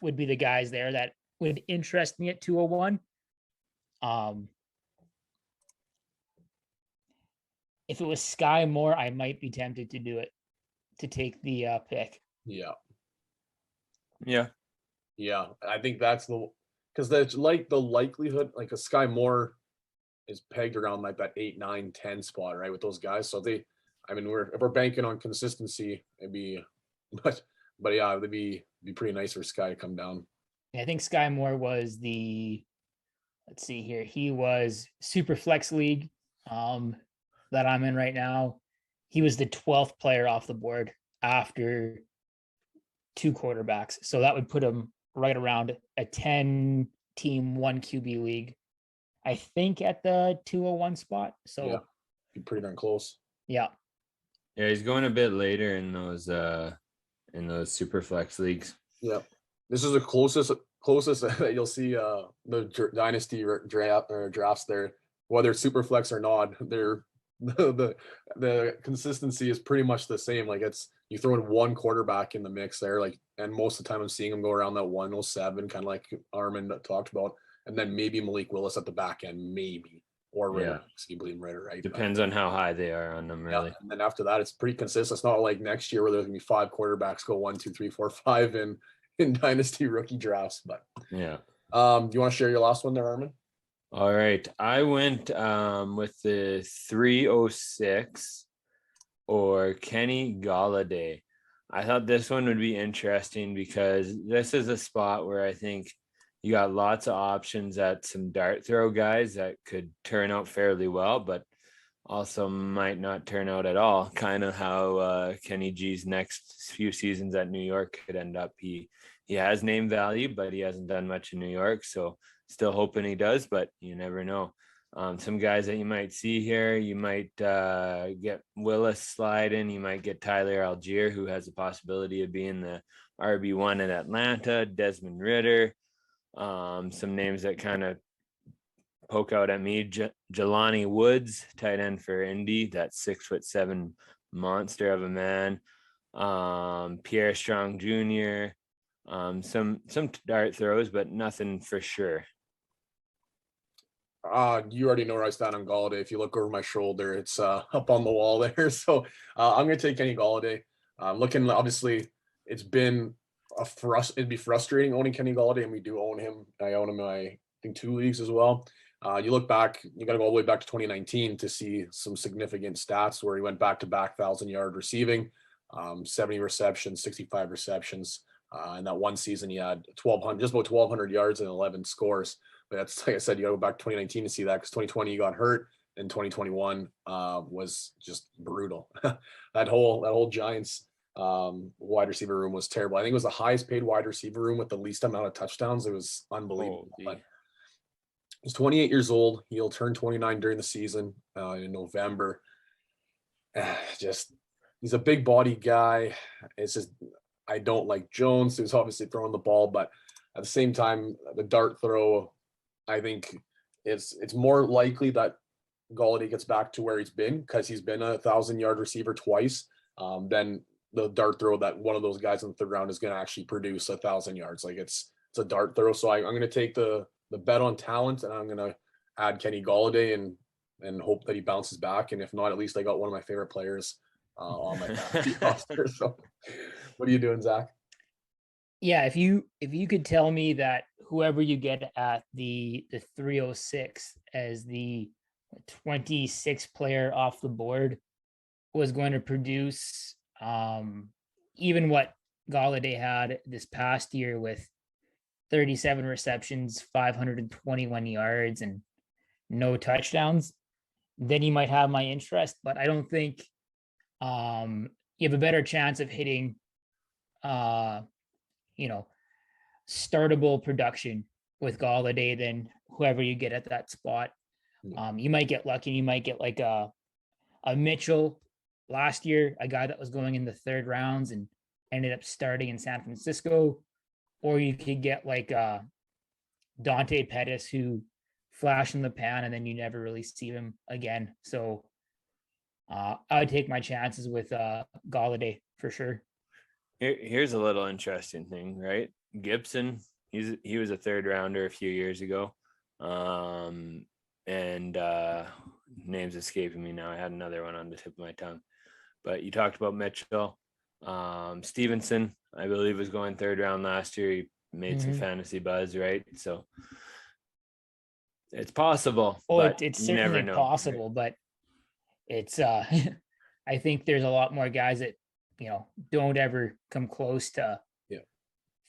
would be the guys there that would interest me at 201. If it was Sky Moore, I might be tempted to do it, to take the pick. Yeah. I think that's because that's like the likelihood, like a Sky Moore is pegged around like that 8, 9, 10 spot, right? With those guys. So if we're banking on consistency, it'd be, but yeah, it'd be pretty nice for Sky to come down. I think Sky Moore was let's see here. He was Super Flex League that I'm in right now. He was the 12th player off the board after 2 quarterbacks. So that would put him right around a 10-team 1 QB league, I think, at the 201 spot. So yeah, be pretty darn close. Yeah, he's going a bit later in those super flex leagues. Yeah, this is the closest that you'll see the dynasty drafts there, whether it's super flex or not. They're the consistency is pretty much the same. Like you throw in one quarterback in the mix there, like, and most of the time I'm seeing them go around that 107, kind of like Armin talked about, and then maybe Malik Willis at the back end, maybe, or Ritter, you believe in Ritter, right? Depends on how high they are on them, really. Yeah. And then after that, it's pretty consistent. It's not like next year where there's gonna be 5 quarterbacks go 1, 2, 3, 4, 5 in dynasty rookie drafts. But yeah. Do you want to share your last one there, Armin? All right. I went with the 306 or Kenny Galladay. I thought this one would be interesting because this is a spot where I think you got lots of options at some dart throw guys that could turn out fairly well, but also might not turn out at all. Kind of how Kenny G's next few seasons at New York could end up. He has name value, but he hasn't done much in New York. So still hoping he does, but you never know. Some guys that you might see here, you might get Willis slide in. You might get Tyler Algier, who has the possibility of being the RB1 at Atlanta, Desmond Ritter. Some names that kind of poke out at me. Jelani Woods, tight end for Indy, that 6'7" monster of a man. Pierre Strong Jr., some dart throws, but nothing for sure. You already know where I stand on Galladay. If you look over my shoulder, it's up on the wall there. So I'm going to take Kenny Galladay. Looking, obviously, it's been it'd be frustrating owning Kenny Galladay, and we do own him. I own him in, I think, 2 leagues as well. You look back, you got to go all the way back to 2019 to see some significant stats where he went back-to-back 1,000-yard receiving, 70 receptions, 65 receptions. In that one season, he had 1,200, just about 1,200 yards and 11 scores. But that's, like I said, you got to go back to 2019 to see that, because 2020 he got hurt, and 2021 was just brutal. that whole Giants wide receiver room was terrible. I think it was the highest paid wide receiver room with the least amount of touchdowns. It was unbelievable. But he's 28 years old. He'll turn 29 during the season in November. Just, he's a big body guy. It's just, I don't like Jones, who's obviously throwing the ball, but at the same time, the dart throw, I think it's more likely that Golladay gets back to where he's been, because he's been a 1,000-yard receiver twice, than the dart throw that one of those guys in the third round is going to actually produce 1,000 yards. Like it's a dart throw. So I'm going to take the bet on talent, and I'm going to add Kenny Golladay and hope that he bounces back. And if not, at least I got one of my favorite players on my fantasy roster. So what are you doing, Zach? Yeah, if you could tell me that whoever you get at the 306 as the 26th player off the board was going to produce even what Golladay had this past year with 37 receptions, 521 yards, and no touchdowns, then you might have my interest. But I don't think you have a better chance of hitting startable production with Golladay than whoever you get at that spot. You might get lucky. You might get like a Mitchell last year, a guy that was going in the third rounds and ended up starting in San Francisco, or you could get like Dante Pettis, who flashed in the pan and then you never really see him again. So I would take my chances with Golladay for sure. Here's a little interesting thing, right? Gibson, he was a third rounder a few years ago. And name's escaping me now. I had another one on the tip of my tongue. But you talked about Mitchell. Stevenson, I believe, was going third round last year. He made some fantasy buzz, right? So it's possible. It's certainly possible, right? But it's I think there's a lot more guys that don't ever come close to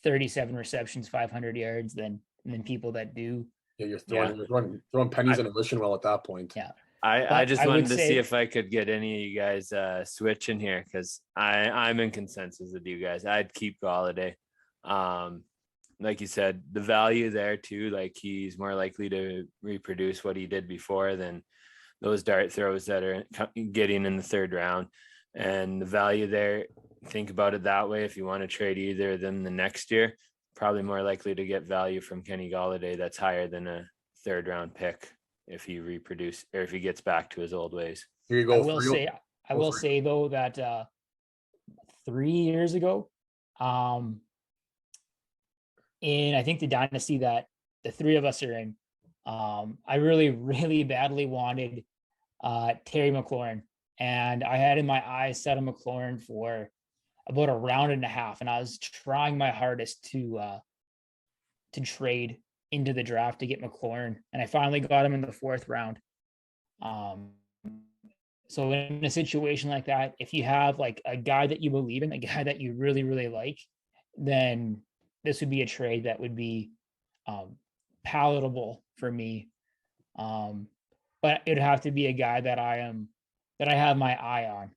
37 receptions, 500 yards than people that do. Yeah, you're throwing pennies in a wishing well at that point. Yeah. I just wanted to see if I could get any of you guys switch in here, because I'm in consensus with you guys. I'd keep Golladay. Like you said, the value there too, like he's more likely to reproduce what he did before than those dart throws that are getting in the third round. And the value there, think about it that way. If you want to trade either of them the next year, probably more likely to get value from Kenny Golladay that's higher than a third round pick if he reproduce or if he gets back to his old ways. Here you go. I will say though that 3 years ago, in I think the dynasty that the three of us are in, I really, really badly wanted Terry McLaurin. And I had in my eyes set on McLaurin for about a round and a half, and I was trying my hardest to trade into the draft to get McLaurin, and I finally got him in the fourth round. So in a situation like that, if you have like a guy that you believe in, a guy that you really, really like, then this would be a trade that would be palatable for me. But it'd have to be a guy that I have my eye on,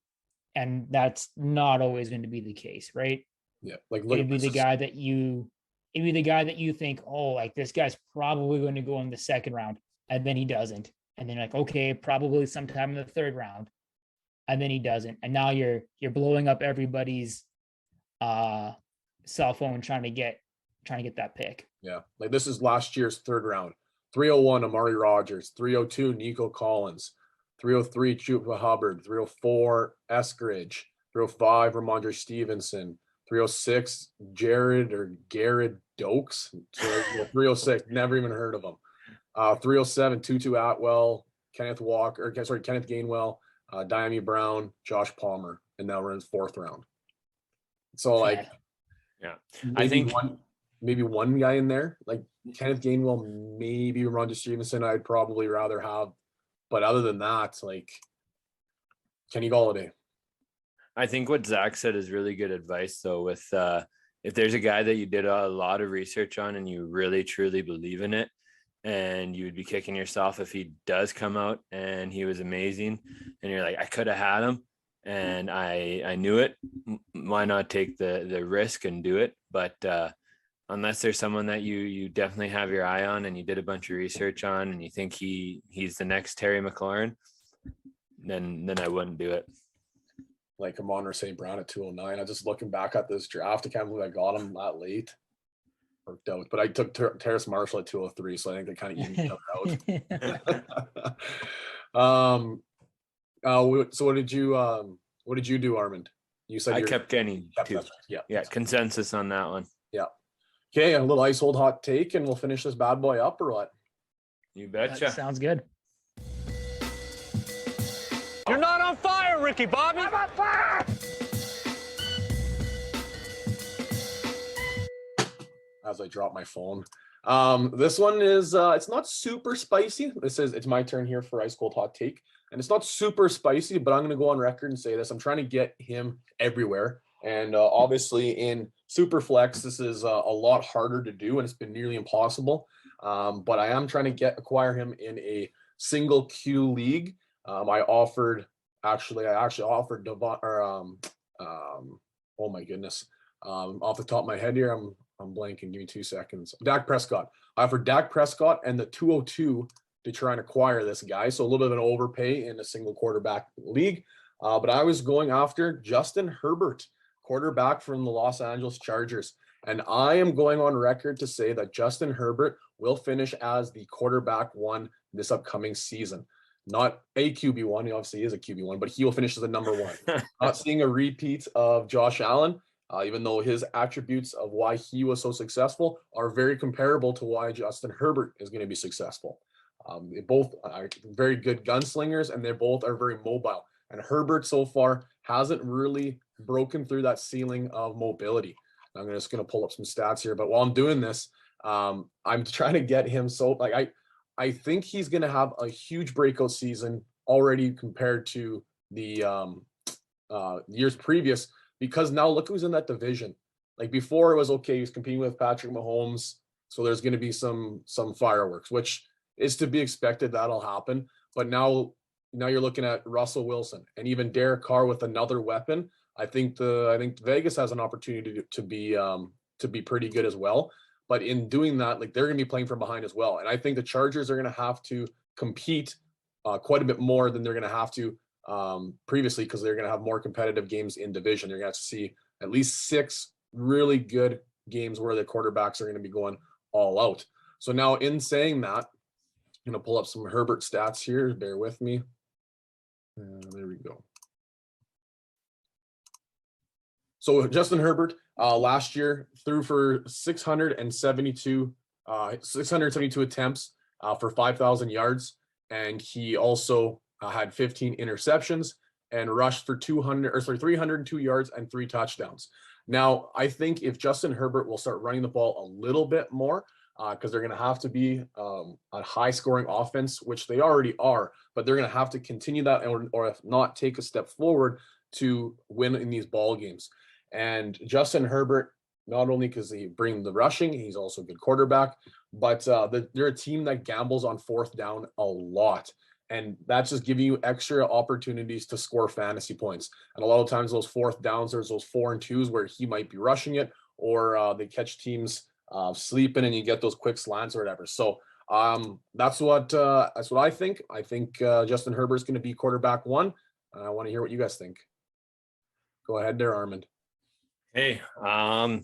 and that's not always going to be the case, right? Yeah, like it'd be the guy that you think, oh, like this guy's probably going to go in the second round, and then he doesn't, and then like, okay, probably sometime in the third round, and then he doesn't, and now you're blowing up everybody's cell phone trying to get that pick. Yeah, like this is last year's third round: 301 Amari Rogers, 302 Nico Collins, 303 Chuba Hubbard, 304 Eskridge, 305 Ramondre Stevenson, 306 Garrett Dokes, so 306, never even heard of him. 307 Tutu Atwell, Kenneth Gainwell, Diami Brown, Josh Palmer, and now we're in the fourth round. So like, yeah, I think maybe one guy in there, like Kenneth Gainwell, maybe Ramondre Stevenson, I'd probably rather have. But other than that, like Kenny Golladay. I think what Zach said is really good advice, though, with if there's a guy that you did a lot of research on and you really truly believe in it, and you would be kicking yourself if he does come out and he was amazing, and you're like, I could have had him and I knew it. Why not take the risk and do it? But unless there's someone that you definitely have your eye on and you did a bunch of research on and you think he's the next Terry McLaurin, then I wouldn't do it. Like Amon-Ra St. Brown at 209. I just looking back at this draft, I can't believe I got him that late. Worked out, but I took Terrace Marshall at 203, so I think they kind of evened out. So what did you do, Armand? You said I kept Kenny too. Yeah, consensus on that one. Yeah. Okay, a little ice old hot take, and we'll finish this bad boy up, or what? You betcha. That sounds good. You're not on fire, Ricky Bobby. I'm on fire. As I drop my phone. This one is it's not super spicy. It's my turn here for ice cold hot take, and it's not super spicy, but I'm going to go on record and say this. I'm trying to get him everywhere, and obviously in super flex this is a lot harder to do, and it's been nearly impossible. But I am trying to acquire him in a single Q league. I actually offered Devon, or oh my goodness, off the top of my head here, I'm blanking. Give me 2 seconds. Dak Prescott. I offered Dak Prescott and the 202 to try and acquire this guy. So a little bit of an overpay in a single quarterback league. But I was going after Justin Herbert, quarterback from the Los Angeles Chargers. And I am going on record to say that Justin Herbert will finish as the quarterback one this upcoming season. Not a QB1. He obviously is a QB1, but he will finish as the number one. Not seeing a repeat of Josh Allen. Even though his attributes of why he was so successful are very comparable to why Justin Herbert is going to be successful. They both are very good gunslingers, and they both are very mobile. And Herbert so far hasn't really broken through that ceiling of mobility. I'm just going to pull up some stats here, but while I'm doing this, I'm trying to get him. So I think he's going to have a huge breakout season already compared to the years previous. Because now look who's in that division. Like before it was okay, he was competing with Patrick Mahomes, so there's going to be some fireworks, which is to be expected. That'll happen. But now you're looking at Russell Wilson and even Derek Carr with another weapon. I think Vegas has an opportunity to be pretty good as well. But in doing that, like they're going to be playing from behind as well. And I think the Chargers are going to have to compete quite a bit more than they're going to have to previously, because they're going to have more competitive games in division. You're going to have to see at least 6 really good games where the quarterbacks are going to be going all out. So now in saying that, I'm going to pull up some Herbert stats here. Bear with me. There we go. So Justin Herbert last year threw for 672 attempts for 5,000 yards. And he also had 15 interceptions and rushed for 302 yards and 3 touchdowns. Now, I think if Justin Herbert will start running the ball a little bit more, because they're going to have to be a high-scoring offense, which they already are, but they're going to have to continue that, or if not, take a step forward to win in these ball games. And Justin Herbert, not only because he brings the rushing, he's also a good quarterback, but they're a team that gambles on 4th down a lot. And that's just giving you extra opportunities to score fantasy points. And a lot of times those 4th downs, there's those 4 and 2s where he might be rushing it, or they catch teams sleeping and you get those quick slants or whatever. So that's what I think. I think Justin Herbert is going to be quarterback 1. I want to hear what you guys think. Go ahead there, Armand. Hey, I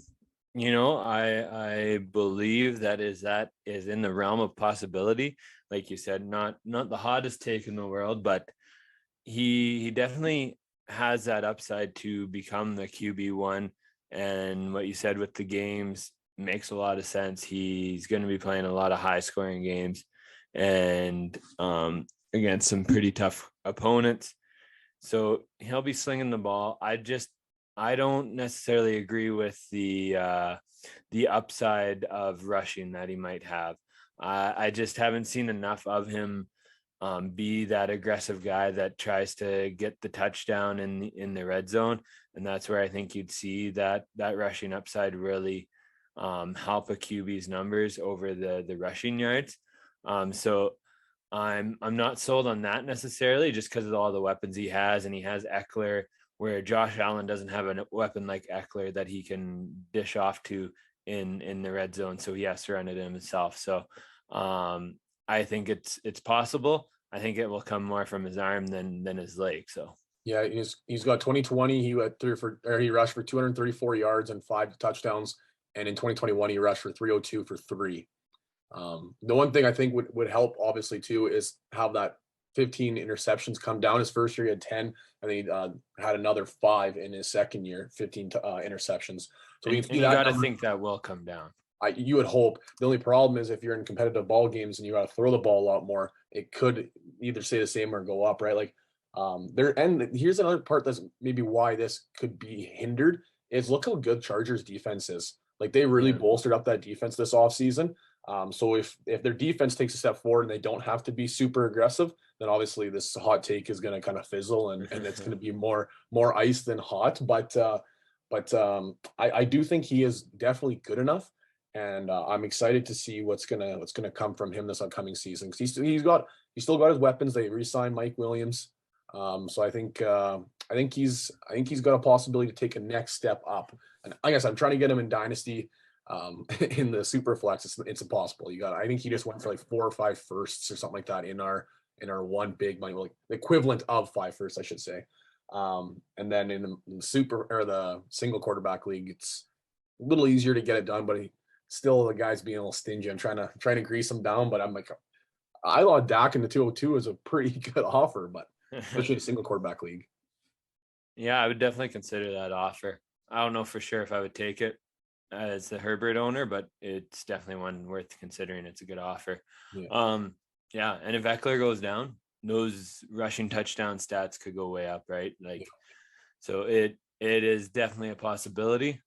believe that is in the realm of possibility. Like you said, not the hottest take in the world, but he definitely has that upside to become the QB1. And what you said with the games makes a lot of sense. He's going to be playing a lot of high scoring games and against some pretty tough opponents. So he'll be slinging the ball. I don't necessarily agree with the upside of rushing that he might have. I just haven't seen enough of him be that aggressive guy that tries to get the touchdown in the red zone. And that's where I think you'd see that rushing upside really help a QB's numbers over the rushing yards. So I'm not sold on that necessarily, just because of all the weapons he has, and he has Eckler, where Josh Allen doesn't have a weapon like Eckler that he can dish off to in the red zone. So he has to run it in himself. So I think it's possible. I think it will come more from his arm than his leg. So yeah, he's got 2020. He rushed for 234 yards and 5 touchdowns, and in 2021 he rushed for 302 for 3. The one thing I think would help obviously too is have that 15 interceptions come down. His first year he had 10, and then he had another 5 in his second year, 15 interceptions. So you got to think that will come down. You would hope. The only problem is if you're in competitive ball games and you got to throw the ball a lot more, it could either stay the same or go up, right? Like here's another part that's maybe why this could be hindered is look how good Chargers defense is. Like they really bolstered up that defense this offseason. So if their defense takes a step forward and they don't have to be super aggressive, then obviously this hot take is going to kind of fizzle and it's going to be more ice than hot. But I do think he is definitely good enough. And I'm excited to see what's gonna come from him this upcoming season. He's still got his weapons. They re-signed Mike Williams, so I think he's got a possibility to take a next step up. And I guess I'm trying to get him in Dynasty, in the super flex. It's impossible. I think he just went for like 4 or 5 firsts or something like that in our one big money, like the equivalent of 5 firsts, I should say. And then in the super or the single quarterback league, it's a little easier to get it done, but still the guy's being a little stingy. I'm trying to grease him down, but I'm like, I thought Dak in the 202 is a pretty good offer, but especially a single quarterback league. Yeah, I would definitely consider that offer. I don't know for sure if I would take it as the Herbert owner, but it's definitely one worth considering. It's a good offer. Yeah. And if Eckler goes down, those rushing touchdown stats could go way up, right? So it is definitely a possibility,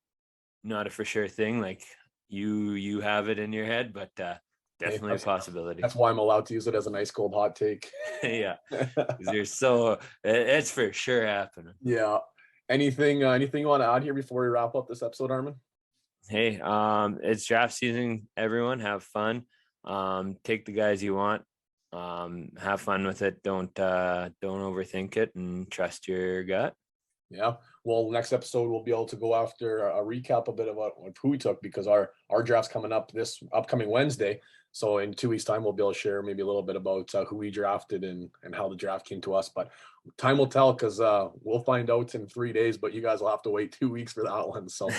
not a for sure thing. Like you have it in your head, but definitely a possibility. That's why I'm allowed to use it as an ice cold hot take. Yeah, because it's for sure happening. Yeah. Anything you want to add here before we wrap up this episode, Armin? Hey, it's draft season. Everyone have fun. Take the guys you want. Have fun with it. Don't overthink it and trust your gut. Yeah. Well, next episode we'll be able to go after a recap a bit about who we took, because our draft's coming up this upcoming Wednesday. So in 2 weeks' time, we'll be able to share maybe a little bit about who we drafted and how the draft came to us. But time will tell, because we'll find out in 3 days, but you guys will have to wait 2 weeks for that one. So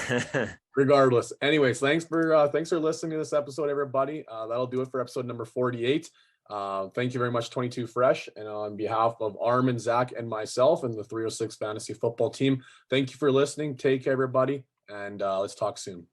regardless, anyways, thanks for listening to this episode, everybody. That'll do it for episode number 48. Thank you very much, 22 Fresh. And on behalf of Armin, Zach, and myself and the 306 Fantasy Football team, thank you for listening. Take care, everybody. And let's talk soon.